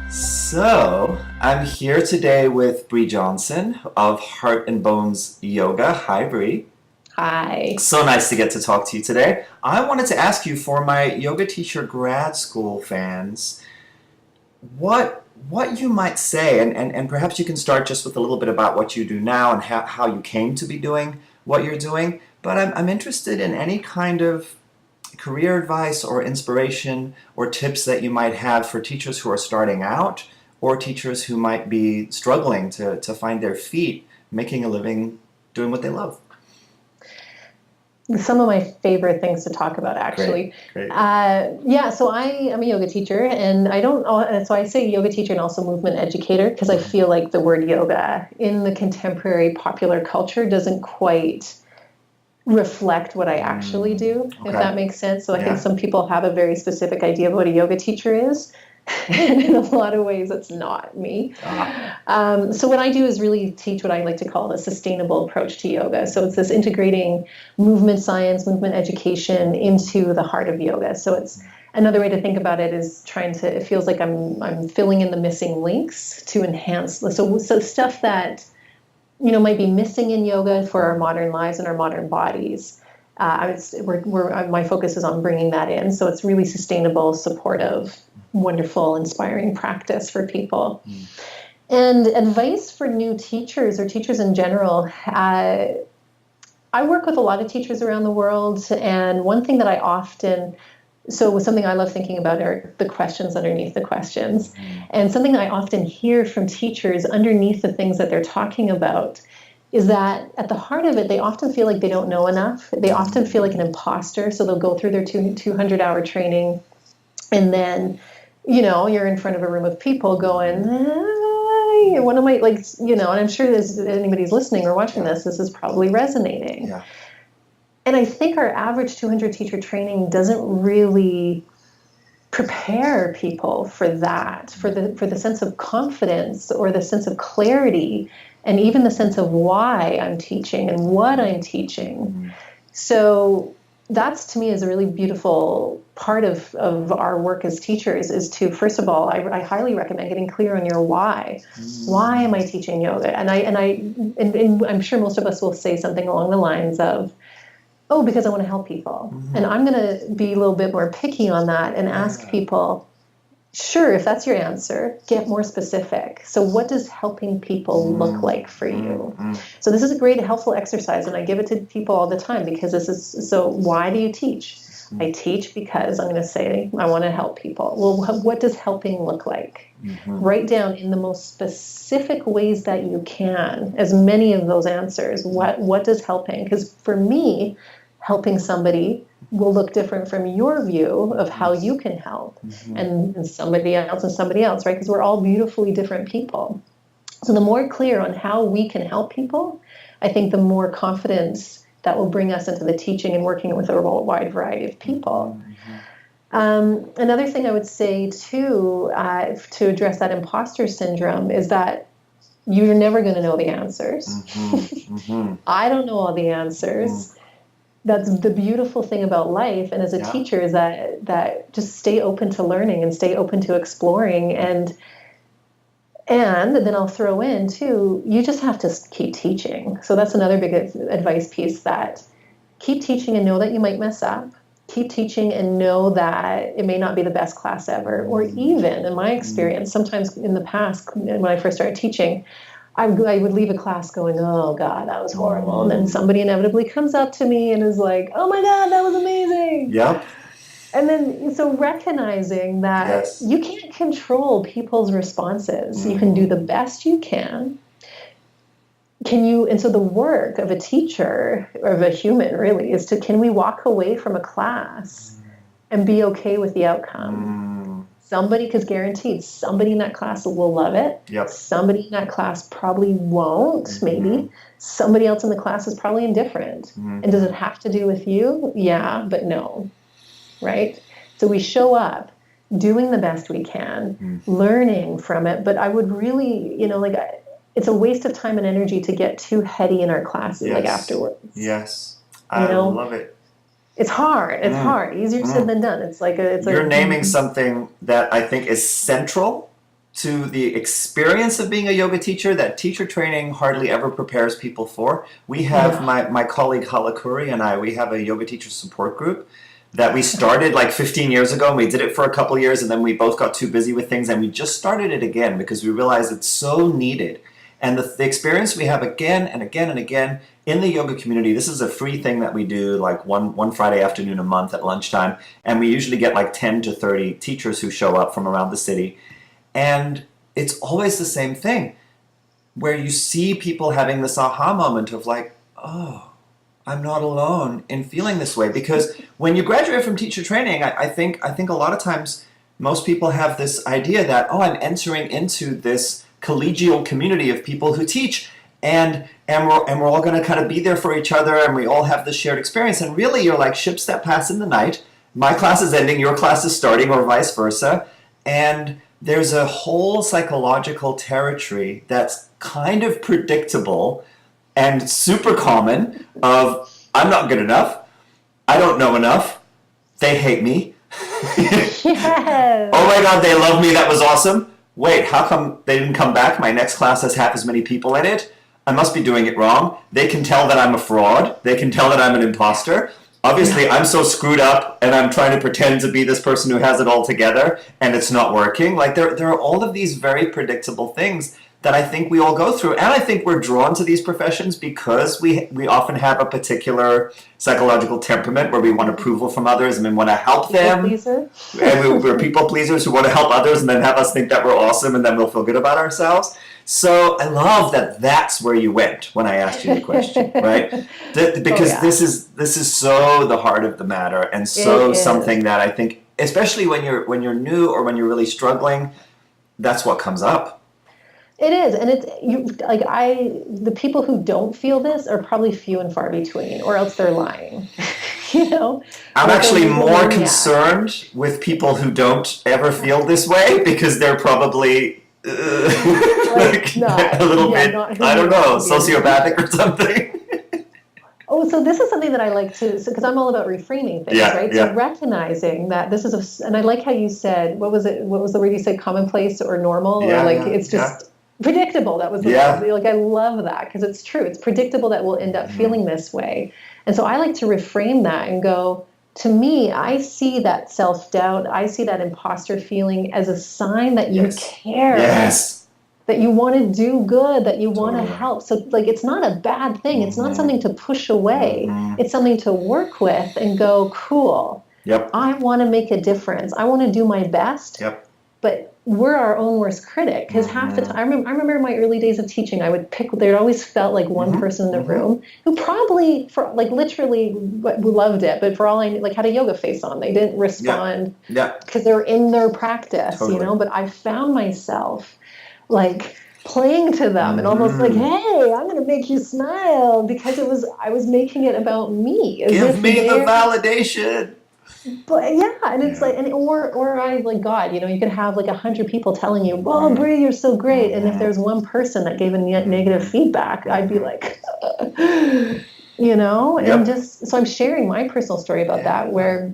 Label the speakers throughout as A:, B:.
A: So, I'm here today with Brea Johnson of Heart and Bones Yoga. Hi, Brea.
B: Hi.
A: So nice to get to talk to you today. I wanted to ask you, for my yoga teacher grad school fans, what you might say, and perhaps you can start just with a little bit about what you do now and how you came to be doing what you're doing. But I'm interested in any kind of career advice or inspiration or tips that you might have for teachers who are starting out or teachers who might be struggling to find their feet making a living doing what they love.
B: Some of my favorite things to talk about,
A: Great,
B: actually.
A: great.
B: Yeah, so I am a yoga teacher, and I don't, so I say yoga teacher and also movement educator because I feel like the word yoga in the contemporary popular culture doesn't quite reflect what I actually do, if
A: Okay.
B: that makes sense. So I think
A: Yeah.
B: some people have a very specific idea of what a yoga teacher is. And in a lot of ways, it's not me.
A: Ah.
B: So what I do is really teach what I like to call a sustainable approach to yoga. So it's this integrating movement science, movement education into the heart of yoga. So it's another way to think about it is trying to. It feels like I'm filling in the missing links to enhance. So stuff that might be missing in yoga for our modern lives and our modern bodies. My focus is on bringing that in, so it's really sustainable, supportive, wonderful, inspiring practice for people. And advice for new teachers or teachers in general. I work with a lot of teachers around the world, and one thing that I often so something I love thinking about are the questions underneath the questions. And something I often hear from teachers underneath the things that they're talking about is that at the heart of it, they often feel like they don't know enough. They often feel like an imposter. So they'll go through their 200-hour training, and then, you're in front of a room of people going, what am I like, and I'm sure there's anybody's listening or watching this is probably resonating.
A: Yeah.
B: And I think our average 200 teacher training doesn't really prepare people for that, for the sense of confidence or the sense of clarity, and even the sense of why I'm teaching and what I'm teaching. So that's, to me, is a really beautiful part of our work as teachers, is to, first of all, I highly recommend getting clear on your why. Why am I teaching yoga? And I'm sure most of us will say something along the lines of, oh, because I want to help people. And I'm going to be a little bit more picky on that and ask people, sure, if that's your answer, get more specific. So what does helping people look like for you? So this is a great helpful exercise, and I give it to people all the time because so why do you teach? I teach because I'm going to say I want to help people. Well, what does helping look like? Write down in the most specific ways that you can as many of those answers. What does helping? Because for me, helping somebody will look different from your view of how you can help, and somebody else, right? Because we're all beautifully different people. So the more clear on how we can help people, I think the more confidence that will bring us into the teaching and working with a wide variety of people. Another thing I would say too, to address that imposter syndrome, is that you're never going to know the answers. I don't know all the answers. That's the beautiful thing about life, and as a teacher, is that just stay open to learning and stay open to exploring, and then I'll throw in too, you just have to keep teaching. So that's another big advice piece, that keep teaching and know that you might mess up. Keep teaching and know that it may not be the best class ever, or even, in my experience, sometimes in the past when I first started teaching, I would leave a class going, oh God, that was horrible. And then somebody inevitably comes up to me and is like, oh my God, that was amazing.
A: Yep.
B: And then, so recognizing that
A: Yes.
B: you can't control people's responses. You can do the best you can. And so the work of a teacher, or of a human really, is can we walk away from a class and be okay with the outcome? Somebody, because guaranteed, somebody in that class will love it.
A: Yep.
B: Somebody in that class probably won't, maybe. Somebody else in the class is probably indifferent. And does it have to do with you? Yeah, but no. Right? So we show up doing the best we can, learning from it. But I would really, it's a waste of time and energy to get too heady in our classes, like afterwards.
A: Yes. I love it.
B: It's hard. It's hard. Easier said than done. It's like
A: you're naming something that I think is central to the experience of being a yoga teacher that teacher training hardly ever prepares people for. We have my colleague Halakuri and I, we have a yoga teacher support group that we started like 15 years ago, and we did it for a couple years, and then we both got too busy with things, and we just started it again because we realized it's so needed. And the experience we have again and again and again in the yoga community, this is a free thing that we do like one Friday afternoon a month at lunchtime, and we usually get like 10 to 30 teachers who show up from around the city. And it's always the same thing, where you see people having this aha moment of like, oh, I'm not alone in feeling this way. Because when you graduate from teacher training, I think a lot of times most people have this idea that, oh, I'm entering into this collegial community of people who teach, and we're all going to kind of be there for each other, and we all have this shared experience. And really, you're like ships that pass in the night. My class is ending, your class is starting, or vice versa. And there's a whole psychological territory that's kind of predictable and super common of, I'm not good enough, I don't know enough, they hate me.
B: Yes.
A: Oh my God, they love me, that was awesome. Wait, how come they didn't come back? My next class has half as many people in it. I must be doing it wrong. They can tell that I'm a fraud. They can tell that I'm an imposter. Obviously, I'm so screwed up, and I'm trying to pretend to be this person who has it all together, and it's not working. Like, there are all of these very predictable things that I think we all go through. And I think we're drawn to these professions because we often have a particular psychological temperament where we want approval from others and we want to help them.
B: People pleaser.
A: And we're people pleasers who want to help others and then have us think that we're awesome, and then we'll feel good about ourselves. So I love that that's where you went when I asked you the question, right? Because this is so the heart of the matter, and so something that I think, especially when you're new or when you're really struggling, that's what comes up.
B: It is, and the people who don't feel this are probably few and far between, or else they're lying.
A: I'm actually more concerned with people who don't ever feel this way, because they're probably a little bit, I don't know, sociopathic or something.
B: Oh, so this is something that I like to, because I'm all about reframing things, right? Yeah. So recognizing that this is and I like how you said, what was the word you said, commonplace or normal? Or it's just predictable. That was the word. Like, I love that, because it's true. It's predictable that we'll end up feeling this way. And so I like to reframe that and go, to me, I see that self-doubt, I see that imposter feeling as a sign that you care. Yes. That you want to do good, that you want to help. So, like, it's not a bad thing. It's not something to push away. It's something to work with and go, cool. Yep. I want to make a difference. I want to do my best. Yep. But we're our own worst critic, because half the time, I remember in my early days of teaching, I would pick, there always felt like one person in the room who probably, for like literally loved it, but for all I knew, like had a yoga face on. They didn't respond because they were in their practice, but I found myself like playing to them and almost like, hey, I'm going to make you smile, because I was making it about me.
A: Give me the validation.
B: But and it's like, or I like, God, you could have like 100 people telling you, "Well, Brea, you're so great," and if there's one person that gave a negative feedback, I'd be like, and just so I'm sharing my personal story about that, where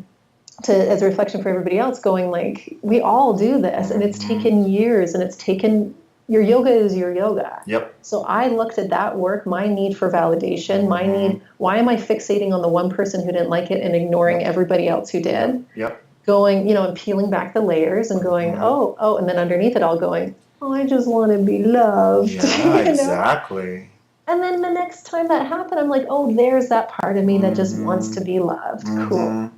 B: as a reflection for everybody else, going like, we all do this, and it's taken years, and it's taken. Your yoga is your yoga. Yep. So I looked at that work, my need for validation, my need, why am I fixating on the one person who didn't like it and ignoring everybody else who did? Yep. Going, and peeling back the layers and going, oh, and then underneath it all going, oh, I just want to be loved.
A: Yeah, exactly.
B: And then the next time that happened, I'm like, oh, there's that part of me that just wants to be loved. Cool.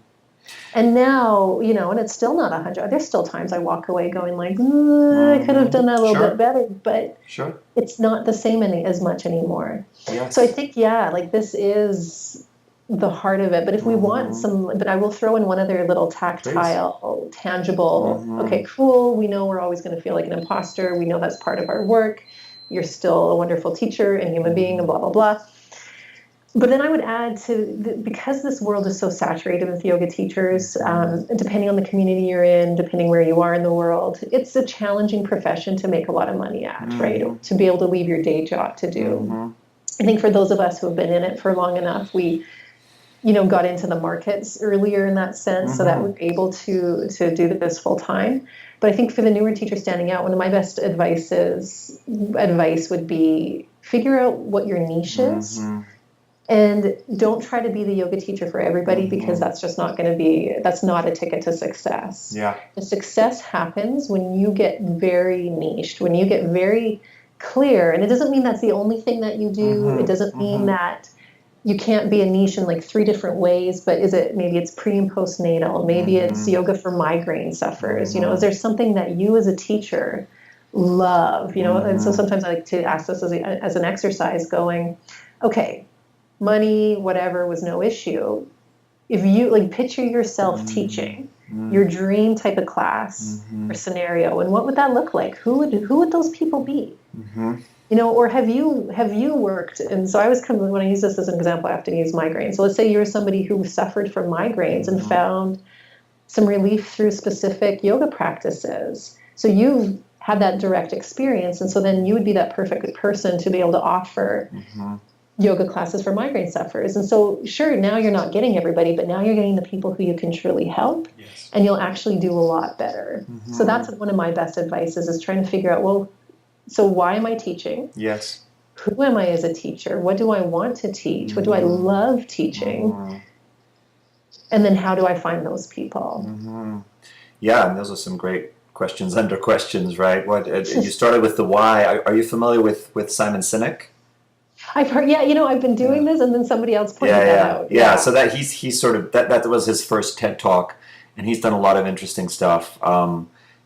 B: And now, and it's still not 100. There's still times I walk away going like, I could have done that a little bit better, but it's not the same as much anymore. Yes. So I think, like this is the heart of it. But if we want but I will throw in one other little tactile, tangible, okay, cool. We know we're always going to feel like an imposter. We know that's part of our work. You're still a wonderful teacher and human being and blah, blah, blah. But then I would add because this world is so saturated with yoga teachers, depending on the community you're in, depending where you are in the world, it's a challenging profession to make a lot of money at, right? To be able to leave your day job to do. I think for those of us who have been in it for long enough, we got into the markets earlier in that sense, so that we're able to do this full time. But I think for the newer teacher standing out, one of my best advice would be figure out what your niche is. And don't try to be the yoga teacher for everybody, because that's just not going to be, that's not a ticket to success.
A: Yeah.
B: The success happens when you get very niched, when you get very clear. And it doesn't mean that's the only thing that you do. It doesn't mean that you can't be a niche in like 3 different ways, but maybe it's pre and postnatal, maybe it's yoga for migraine sufferers. Is there something that you as a teacher love, And so sometimes I like to ask this as an exercise going, okay, money, whatever, was no issue. If you like picture yourself teaching your dream type of class or scenario, and what would that look like? Who would those people be? Or have you worked? And so when I use this as an example, I have to use migraines. So let's say you're somebody who suffered from migraines and found some relief through specific yoga practices. So you've had that direct experience, and so then you would be that perfect person to be able to offer yoga classes for migraine sufferers. And so sure, now you're not getting everybody, but now you're getting the people who you can truly help, and you'll actually do a lot better. So that's one of my best advices, is trying to figure out, well, so why am I teaching?
A: Yes.
B: Who am I as a teacher? What do I want to teach? What do I love teaching? And then how do I find those people?
A: Yeah, and those are some great questions under questions, right? You started with the why. Are you familiar with Simon Sinek?
B: I've heard, I've been doing this, and then somebody else pointed that out.
A: Yeah, so that he's sort of, that was his first TED Talk, and he's done a lot of interesting stuff.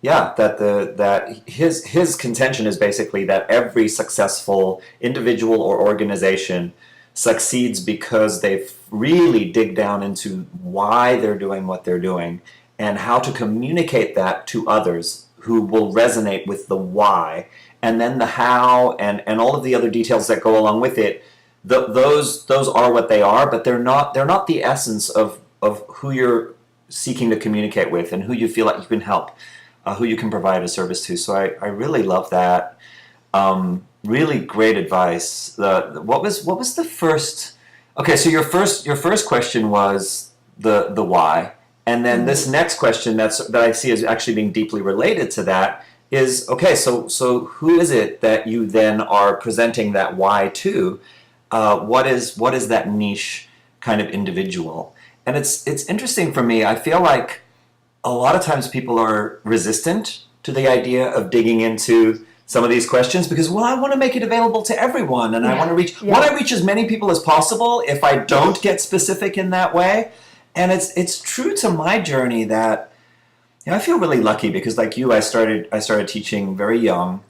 A: That his contention is basically that every successful individual or organization succeeds because they really dig down into why they're doing what they're doing, and how to communicate that to others who will resonate with the why, and then the how and all of the other details that go along with it. Those are what they are, but they're not the essence of who you're seeking to communicate with and who you feel like you can help, who you can provide a service to. So I really love that. Really great advice. What was the first? Okay, so your first question was the why, and then this next question that I see as actually being deeply related to that is, okay, so who is it that you then are presenting that why to? What is that niche kind of individual? And it's interesting for me. I feel like a lot of times people are resistant to the idea of digging into some of these questions because, well, I want to make it available to everyone, and I want to reach as many people as possible if I don't get specific in that way. And it's true to my journey that I feel really lucky because, like you, I started teaching very young,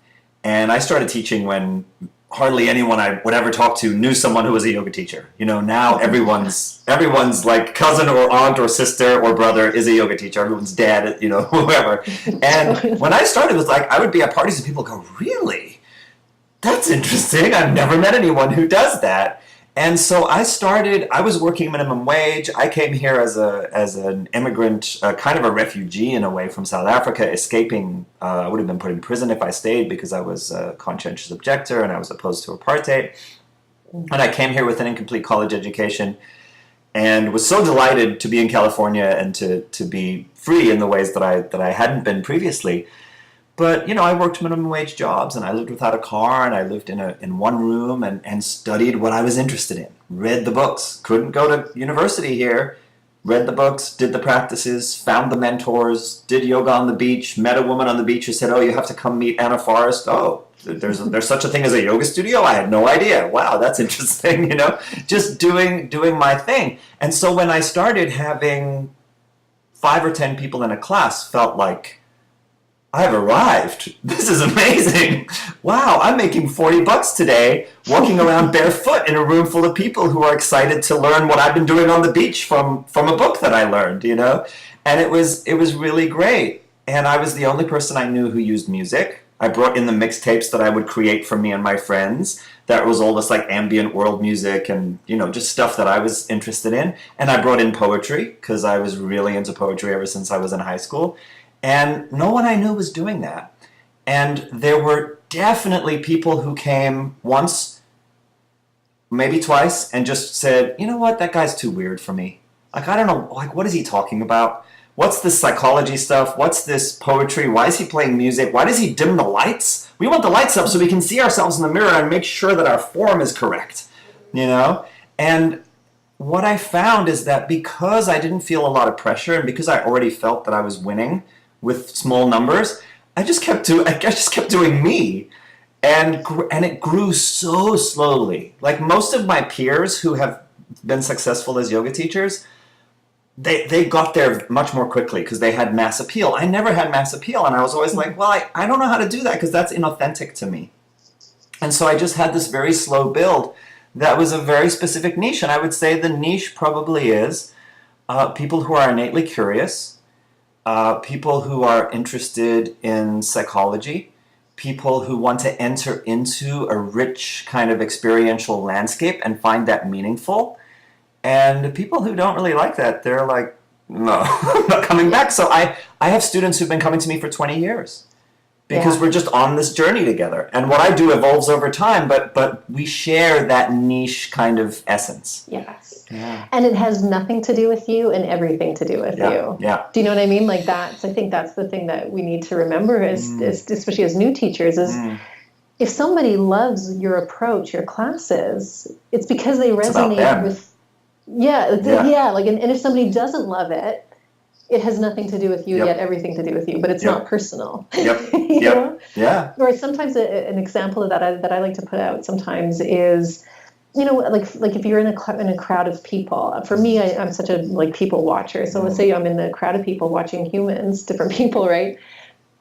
A: and I started teaching when hardly anyone I would ever talk to knew someone who was a yoga teacher. Now everyone's like cousin or aunt or sister or brother is a yoga teacher. Everyone's dad, whoever. And when I started, it was like I would be at parties and people go, "Really? That's interesting. I've never met anyone who does that." And so I was working minimum wage. I came here as an immigrant, kind of a refugee in a way from South Africa, escaping. I would have been put in prison if I stayed because I was a conscientious objector and I was opposed to apartheid. And I came here with an incomplete college education and was so delighted to be in California and to be free in the ways that I hadn't been previously. But, I worked minimum wage jobs, and I lived without a car, and I lived in one room and studied what I was interested in. Read the books. Couldn't go to university here. Read the books, did the practices, found the mentors, did yoga on the beach, met a woman on the beach who said, "Oh, you have to come meet Anna Forrest." "Oh, there's such a thing as a yoga studio? I had no idea." "Wow, that's interesting," just doing my thing. And so when I started having 5 or 10 people in a class, felt like, I've arrived. This is amazing. Wow, I'm making $40 today walking around barefoot in a room full of people who are excited to learn what I've been doing on the beach from a book that I learned, And it was really great. And I was the only person I knew who used music. I brought in the mixtapes that I would create for me and my friends. That was all this like ambient world music and, just stuff that I was interested in. And I brought in poetry because I was really into poetry ever since I was in high school. And no one I knew was doing that. And there were definitely people who came once maybe twice, and just said, you know what, that guy's too weird for me. Like, I don't know, like, what is he talking about? What's this psychology stuff? What's this poetry? Why is he playing music? Why does he dim the lights? We want the lights up so we can see ourselves in the mirror and make sure that our form is correct, you know? And what I found is that because I didn't feel a lot of pressure and because I already felt that I was winning with small numbers, I just kept doing me. And it grew so slowly. Like most of my peers who have been successful as yoga teachers, they got there much more quickly because they had mass appeal. I never had mass appeal, and I was always like, well, I don't know how to do that because that's inauthentic to me. And so I just had this very slow build that was a very specific niche. And I would say the niche probably is people who are innately curious, people who are interested in psychology, people who want to enter into a rich kind of experiential landscape and find that meaningful. And people who don't really like that, they're like, no, I'm not coming back. So I have students who've been coming to me for 20 years because we're just on this journey together. And what I do evolves over time, but we share that niche kind of essence.
B: Yes.
A: Yeah.
B: And it has nothing to do with you and everything to do with you.
A: Yeah.
B: Do you know what I mean? Like I think that's the thing that we need to remember is especially as new teachers is if somebody loves your approach, your classes, it's because they resonate with like and if somebody doesn't love it, it has nothing to do with you, yet everything to do with you, but it's not personal. You know?
A: Yeah.
B: Or sometimes an example of that I like to put out sometimes is, you know, like if you're in a crowd of people. For me, I'm such a people watcher. So let's say I'm in the crowd of people watching humans, different people, right?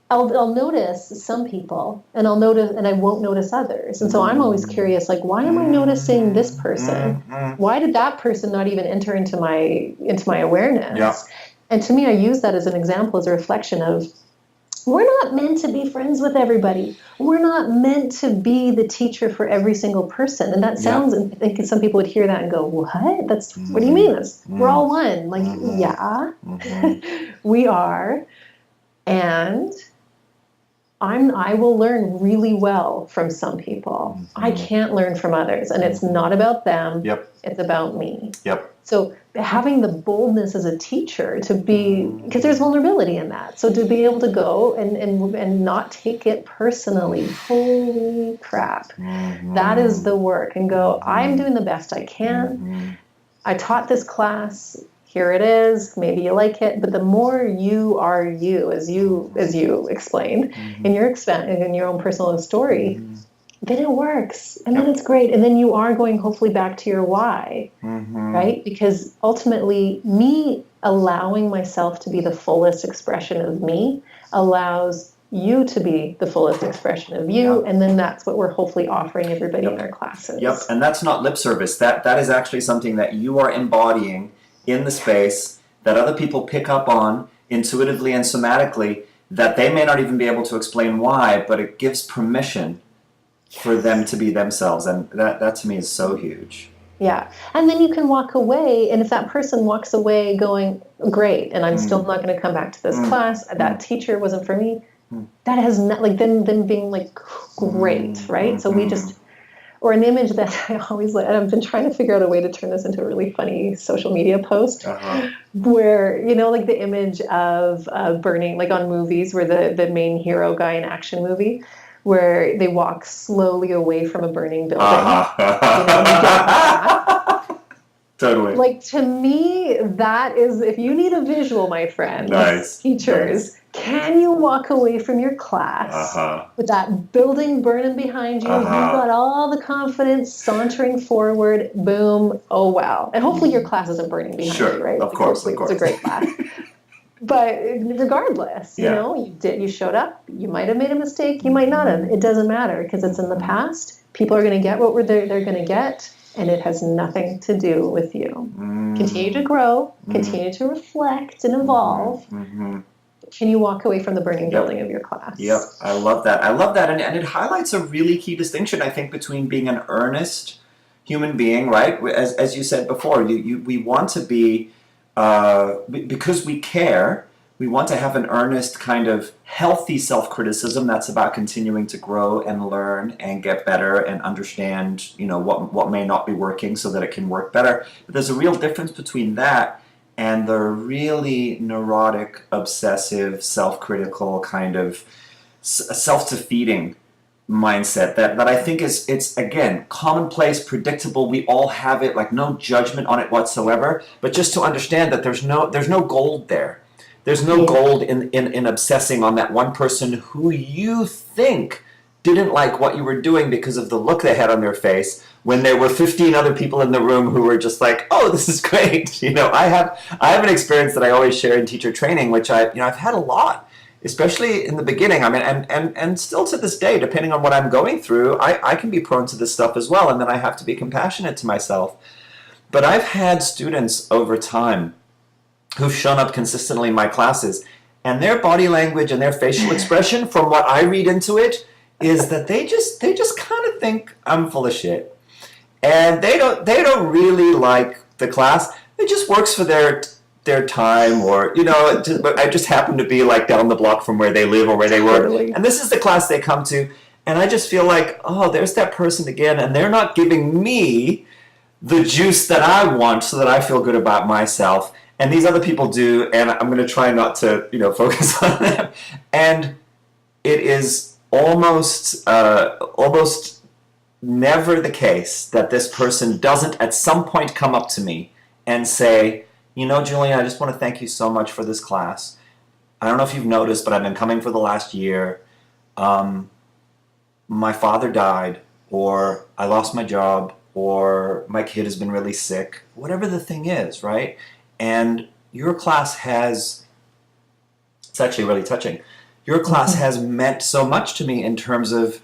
B: I'll notice some people, and I won't notice others. And so I'm always curious, like, why am I noticing this person? Why did that person not even enter into my awareness?
A: Yeah.
B: And to me, I use that as an example, as a reflection of, we're not meant to be friends with everybody. We're not meant to be the teacher for every single person. And that sounds, I think some people would hear that and go, what? What do you mean? We're all one. Like, we are. And I will learn really well from some people. I can't learn from others. And it's not about them. It's about me. So having the boldness as a teacher to be, because there's vulnerability in that. So to be able to go and not take it personally, holy crap, that is the work. And go, I'm doing the best I can. I taught this class. Here it is. Maybe you like it, but the more you are you, as you explained in your own personal story, then it works, and then it's great, and then you are going hopefully back to your why, right? Because ultimately, me allowing myself to be the fullest expression of me allows you to be the fullest expression of you, and then that's what we're hopefully offering everybody in our classes.
A: And that's not lip service. That is actually something that you are embodying in the space that other people pick up on intuitively and somatically, that they may not even be able to explain why, but it gives permission for them to be themselves. And that to me is so huge.
B: Yeah. And then you can walk away, and if that person walks away going, great, and I'm still not going to come back to this class, that teacher wasn't for me, that has not, like, them being like, great, right? So we just, or an image that I always like, and I've been trying to figure out a way to turn this into a really funny social media post, where, you know, like the image of burning, like on movies where the main hero guy in action movie, where they walk slowly away from a burning building.
A: Totally.
B: Like, to me, that is, if you need a visual, my friend, teachers, can you walk away from your class with that building burning behind you? You've got all the confidence, sauntering forward, boom, oh wow. And hopefully your class isn't burning behind you, right?
A: Of course.
B: It's a great class. But regardless, you know, you showed up, you might have made a mistake, you might not have. It doesn't matter, because it's in the past. People are going to get what they're going to get, and it has nothing to do with you. Continue to grow, continue to reflect and evolve. Can you walk away from the burning building of your class?
A: I love that. And it highlights a really key distinction, I think, between being an earnest human being, right? As you said before, we want to be, because we care, we want to have an earnest kind of healthy self-criticism that's about continuing to grow and learn and get better and understand, what may not be working so that it can work better. But there's a real difference between that and the really neurotic, obsessive, self-critical kind of self-defeating mindset that I think it's again commonplace, predictable. We all have it, like no judgment on it whatsoever. But just to understand that there's no gold there. There's no gold in obsessing on that one person who you think didn't like what you were doing because of the look they had on their face when there were 15 other people in the room who were just like, oh, this is great. I have an experience that I always share in teacher training, which I've had a lot, especially in the beginning. I mean, and still to this day, depending on what I'm going through, I can be prone to this stuff as well, and then I have to be compassionate to myself. But I've had students over time who've shown up consistently in my classes, and their body language and their facial expression, from what I read into it, is that they just kind of think I'm full of shit, and they don't really like the class. It just works for their time, or I just happen to be like down the block from where they live or where they work, and this is the class they come to, and I just feel like, oh, there's that person again, and they're not giving me the juice that I want so that I feel good about myself. And these other people do, and I'm going to try not to, focus on them. And it is almost never the case that this person doesn't at some point come up to me and say, Julian, I just want to thank you so much for this class. I don't know if you've noticed, but I've been coming for the last year. My father died, or I lost my job, or my kid has been really sick, whatever the thing is, right? And your class it's actually really touching. Your class has meant so much to me in terms of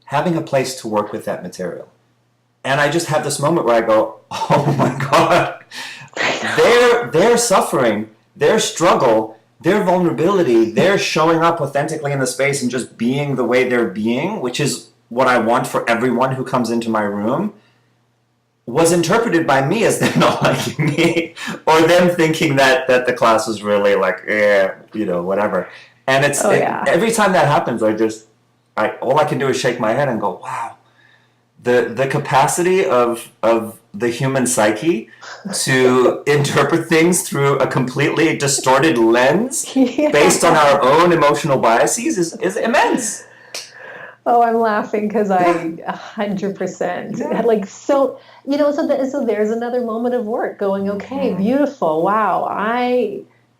A: having a place to work with that material. And I just have this moment where I go, oh my God, their suffering, their struggle, their vulnerability, their showing up authentically in the space and just being the way they're being, which is what I want for everyone who comes into my room, was interpreted by me as them not liking me, or them thinking that the class was really like, whatever. And every time that happens, all I can do is shake my head and go, wow, the capacity of the human psyche to interpret things through a completely distorted lens based on our own emotional biases is immense.
B: Oh, I'm laughing because I 100% so there's another moment of work going, okay, beautiful. Wow.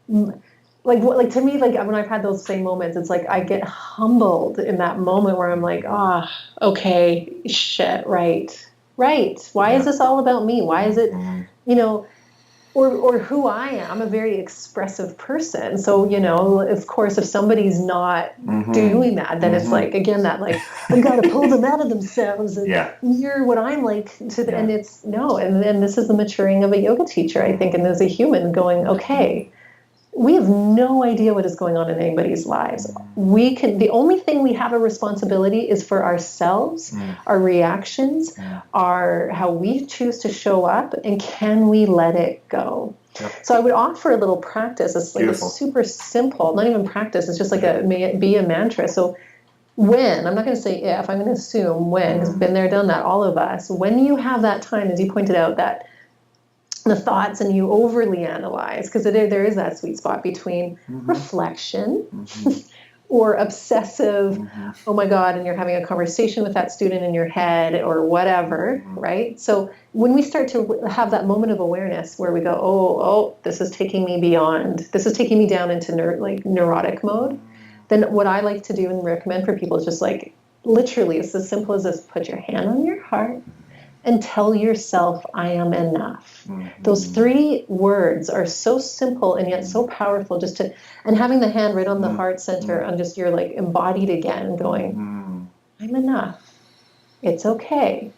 B: To me, when I've had those same moments, it's like I get humbled in that moment where I'm like, okay, shit, right. Why is this all about me? Why is it, or who I am? I'm a very expressive person. So, of course, if somebody's not doing that, then it's like, again, that I've got to pull them out of themselves and you're what I'm like to them. And it's no. And then this is the maturing of a yoga teacher, I think. And as a human going, okay, we have no idea what is going on in anybody's lives. The only thing we have a responsibility is for ourselves, our reactions, how we choose to show up, and can we let it go? Yep. So I would offer a little practice. It's like a super simple, not even practice, it's just like may it be a mantra. So when, I'm not going to say if, I'm going to assume when, because we've been there, done that, all of us, when you have that time, as you pointed out, that the thoughts and you overly analyze, because there is that sweet spot between reflection or obsessive, oh my God, and you're having a conversation with that student in your head or whatever, right? So when we start to have that moment of awareness where we go, oh, this is taking me beyond, this is taking me down into neurotic mode, then what I like to do and recommend for people is just literally, it's as simple as this: put your hand on your heart and tell yourself, I am enough. Those 3 words are so simple and yet so powerful, and having the hand right on the heart center, and just you're embodied again, going, I'm enough. It's okay.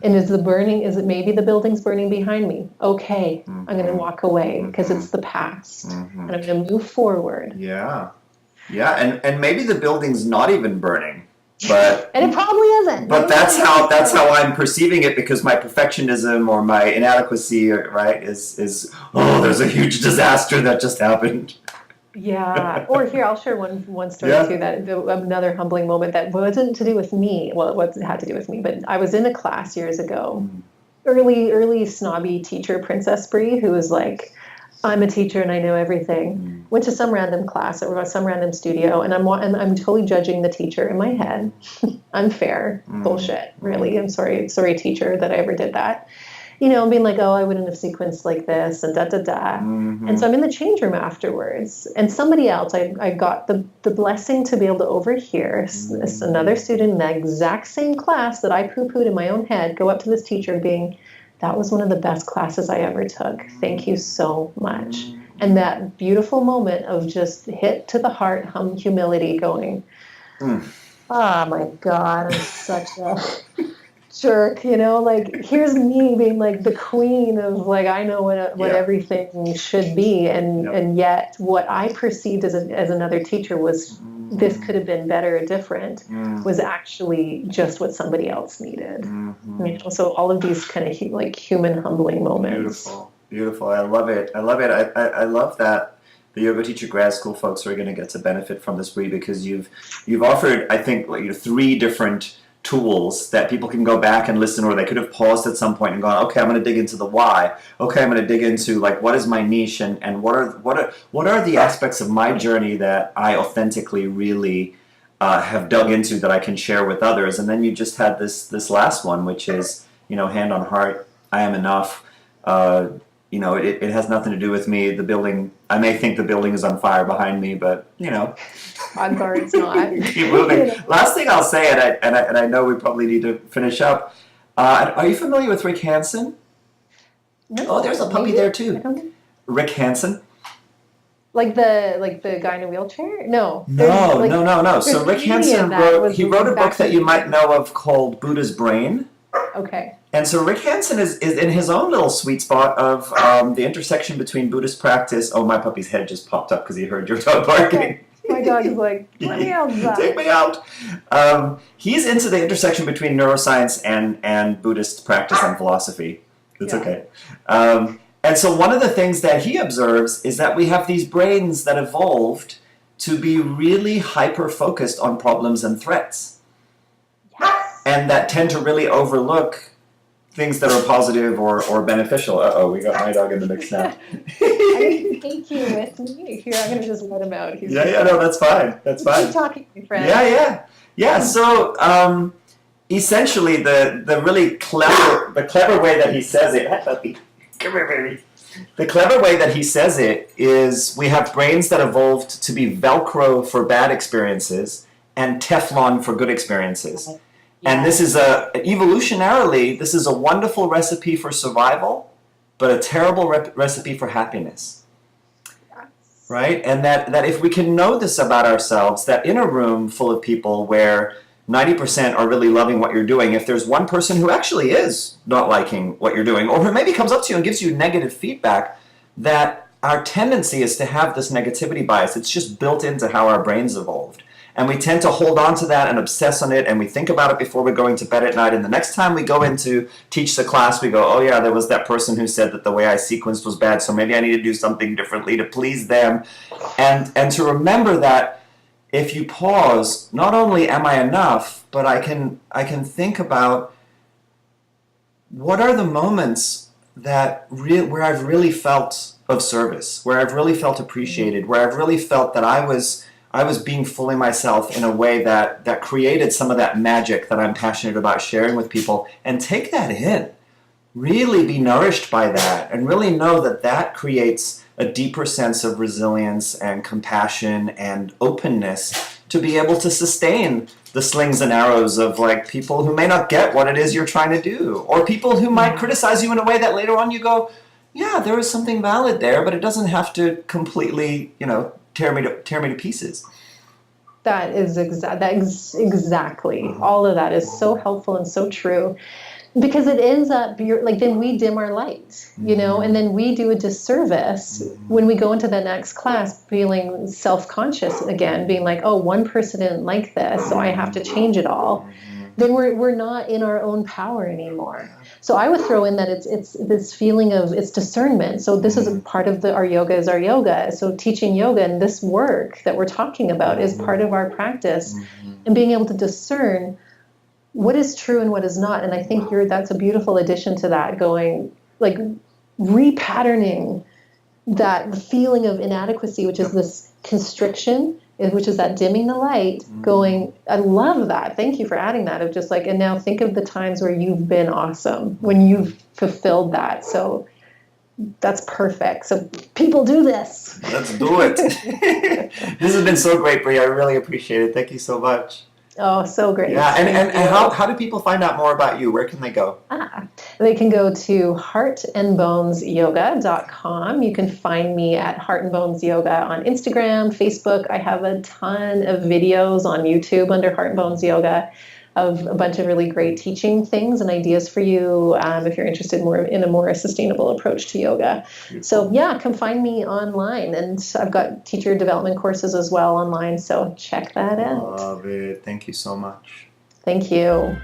B: And is it maybe the building's burning behind me? Okay, I'm going to walk away because it's the past, and I'm going to move forward.
A: Yeah. And maybe the building's not even burning. But
B: And it probably isn't.
A: but that's how I'm perceiving it, because my perfectionism or my inadequacy, right, is oh, there's a huge disaster that just happened.
B: Yeah. Or here, I'll share one story
A: Yeah.
B: too. Another humbling moment that wasn't to do with me. Well, it had to do with me, but I was in a class years ago. Early snobby teacher, Princess Brie, who was like, "I'm a teacher and I know everything." Went to some random class or some random studio, and I'm totally judging the teacher in my head. Unfair bullshit. Really, I'm sorry, teacher, that I ever did that. Being like, oh, I wouldn't have sequenced like this and da da da. And so I'm in the change room afterwards, and somebody else, I got the blessing to be able to overhear another student in the exact same class that I poo-pooed in my own head go up to this teacher being, that was one of the best classes I ever took. Thank you so much. And that beautiful moment of just hit to the heart, humility going, oh my God, I'm such a jerk, like here's me being like the queen of like, I know what everything should be. And yet what I perceived as another teacher was this could have been better or different was actually just what somebody else needed. So all of these kind of like human humbling moments.
A: Beautiful. I love it. I love that the yoga teacher grad school folks are going to get to benefit from this, Brie, because you've offered, I think, like, 3 different tools that people can go back and listen, or they could have paused at some point and gone, okay, I'm going to dig into the why. Okay, I'm going to dig into like what is my niche and what are the aspects of my journey that I authentically really have dug into that I can share with others. And then you just had this last one, which is, hand on heart, I am enough. It has nothing to do with me. The building, I may think the building is on fire behind me, but
B: Odds are it's not.
A: Keep moving. Last thing I'll say, and I know we probably need to finish up. Are you familiar with Rick Hansen?
B: No,
A: oh, there's a puppy
B: maybe?
A: there too. Rick Hansen.
B: Like the guy in a wheelchair? No.
A: No. So Rick Hansen wrote a book that you might know of called Buddha's Brain.
B: Okay.
A: And so Rick Hansen is in his own little sweet spot of the intersection between Buddhist practice. Oh, my puppy's head just popped up because he heard your dog barking.
B: My dog is like, let me outside.
A: Take me out. He's into the intersection between neuroscience and Buddhist practice and philosophy. It's okay. And so one of the things that he observes is that we have these brains that evolved to be really hyper-focused on problems and threats.
B: Yes.
A: And that tend to really overlook things that are positive or beneficial. Uh-oh, we got my dog in the mix now.
B: I didn't take you with me. Here, I'm going to just let him out.
A: No, that's fine. That's fine.
B: Keep talking, my friend.
A: Yeah, so essentially the really clever way that he says it, come here, baby. The clever way that he says it is we have brains that evolved to be Velcro for bad experiences and Teflon for good experiences. And this is evolutionarily, this is a wonderful recipe for survival, but a terrible recipe for happiness.
B: Yes.
A: Right? And that if we can know this about ourselves, that in a room full of people where 90% are really loving what you're doing, if there's one person who actually is not liking what you're doing, or who maybe comes up to you and gives you negative feedback, that our tendency is to have this negativity bias. It's just built into how our brains evolved. And we tend to hold on to that and obsess on it, and we think about it before we're going to bed at night. And the next time we go in to teach the class, we go, oh yeah, there was that person who said that the way I sequenced was bad, so maybe I need to do something differently to please them. And to remember that if you pause, not only am I enough, but I can think about what are the moments that where I've really felt of service, where I've really felt appreciated, where I've really felt that I was being fully myself in a way that created some of that magic that I'm passionate about sharing with people, and take that in. Really be nourished by that, and really know that creates a deeper sense of resilience and compassion and openness to be able to sustain the slings and arrows of like people who may not get what it is you're trying to do, or people who might criticize you in a way that later on you go, yeah, there is something valid there, but it doesn't have to completely, tear me to pieces.
B: That is exactly. All of that is so helpful and so true. Because it ends up like then we dim our light, and then we do a disservice when we go into the next class feeling self-conscious again, being like, oh, one person didn't like this, so I have to change it all. Then we're not in our own power anymore. So I would throw in that it's this feeling of it's discernment. So this is a part of our yoga is our yoga. So teaching yoga and this work that we're talking about is part of our practice, and being able to discern what is true and what is not. And I think that's a beautiful addition to that, going like repatterning that feeling of inadequacy, which is this constriction, which is that dimming the light, going, I love that. Thank you for adding that, of just like, and now think of the times where you've been awesome, when you've fulfilled that. So that's perfect. So people do this.
A: Let's do it. This has been so great, Brea. I really appreciate it. Thank you so much.
B: Oh, so great.
A: Yeah, and how do people find out more about you? Where can they go?
B: They can go to heartandbonesyoga.com. You can find me at Heart and Bones Yoga on Instagram, Facebook. I have a ton of videos on YouTube under Heart and Bones Yoga of a bunch of really great teaching things and ideas for you if you're interested more in a more sustainable approach to yoga. Beautiful. So yeah, come find me online, and I've got teacher development courses as well online, so check that out.
A: Love it. Thank you so much.
B: Thank you.